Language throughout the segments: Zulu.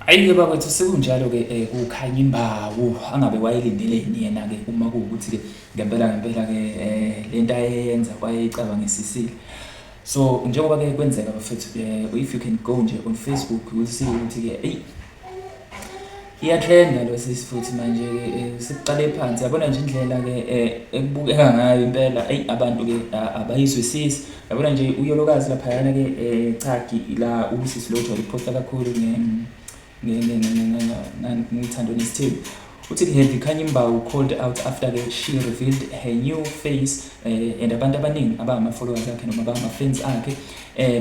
Ayi-ke bakwethu sekunjalo-ke kukhanya imbawu angabe wayilindeleni yena-ke uma kuwukuthi-ke ngempela-ke le nto ayeyenza wayeyicabangisisile. So njengoba-ke kwenzeka bafethu if you can go nje on Facebook you'll see ukuthi-ke eyi iyatrenda lo sisi futhi manje-ke sekuqale phansi yabona nje indlela-ke ekubukeka ngayo impela eyi abantu-ke abayizwisisi. Yabona nje uyolokazi laphayana-ke Chagi la uBusisi lo ojwayele ukuphosta kakhulu ngithando nesithembu uthi Heavy Kanyimbawu called out after she revealed her new face and abantu abaningi abama-followers akhe noma abama-fans akhe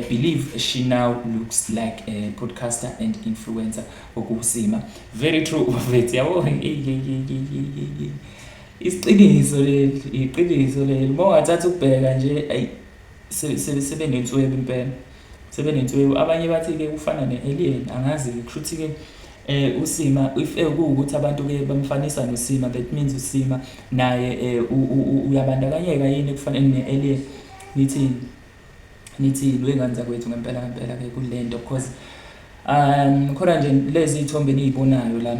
believe she now looks like a podcaster and influencer okusima. Very true bafethu yabo. Iqiniso leli uma ungathatha ukubheka nje ayi sebenenswebe impela. Sebenenswebe abanye bathi-ke ufana ne-alien angazi-ke kushuthi-ke uSima if kuwukuthi abantu-ke bamfanisa noSima that means uSima naye uyabandakanyeka yini ekufaneni ne-alien. Nithini wengane zakwethu ngempela-ke kule nto because khona nje lezi iy'thombe niyibonayo la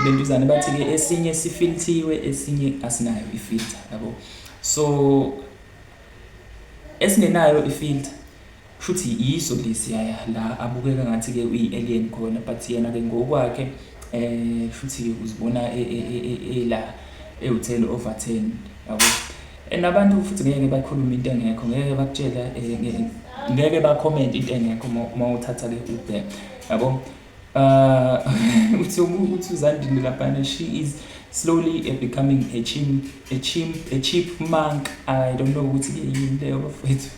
lentuzana bathi-ke esinye sifilthiwe esinye asinayo ifilter yabo. So esingenayo ifilter kushuthi yiso lesiyaya la abukeka ngathi-ke uyi-alien khona but yena-ke ngokwakhe kushuthi uzibona la e-10 over 10 yabo. And abantu futhi ngeke bakhuluma into engekho, ngeke bakutshela ngeke ba-comment into engekho uma uthatha-ke ubheka yabo. Uthi uZandile laphana she is slowly becoming a chipmunk. I don't know ukuthi-ke yini leyo bafethu.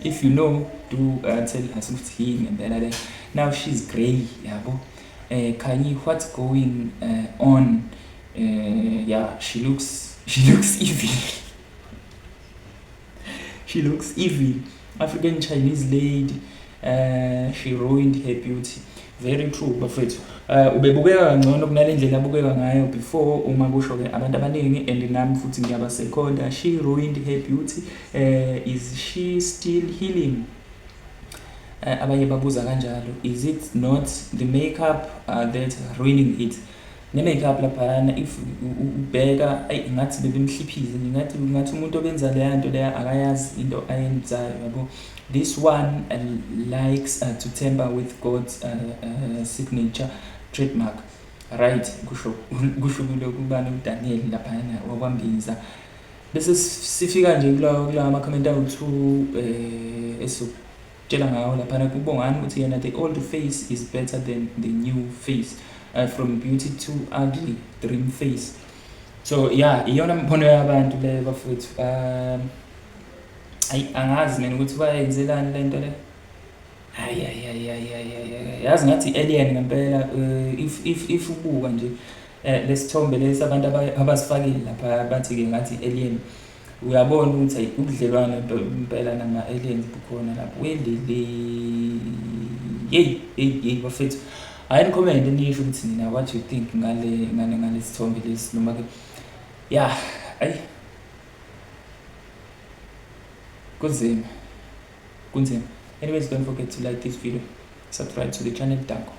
If you know, do tell us ukuthi yini ngempela le. Now she's grey yabo. Khanyi what's going on? Yeah, she looks evil. She looks evil. African Chinese lady. She ruined her beauty. Very true bafethu. Ubebukeka kangcono kunale ndlela abukeka ngayo before uma kusho-ke abantu abaningi and nami futhi ngiyabasekhonda. She ruined her beauty. Is she still healing? Abanye babuza kanjalo. Is it not the makeup that ruining it? Ne-makeup laphayana if ubheka ngathi bebemhliphize ngathi umuntu obenza leya nto leya akayazi into ayenzayo yabo. This one likes to tamper with God's signature trademark. Right, kusho kubani uDaniel laphayana wakwambiza. Bese sifika nje kula ama-comment awu-2 esokutshela ngawo laphana kubongani ukuthi yena the old face is better than the new face. From beauty to ugly, dream face. So yeah, iyona mbono yabantu le bafethu. Angazi mina ukuthi bayenzelani le nto le. Yazi ngathi alien ngempela. If ubuka nje lesithombe lesi abantu abasifakile lapha bathi-ke ngathi alien. Uyabona ukuthi ubudlelwane impela nama-aliens bukhona lapho. Welele hey bafethu. Hayi comment nisho ukuthi nina what you think ngale sithombe lesi noma ke yeah ayi kunzima. Anyways, don't forget to like this video, subscribe to the channel. Danko.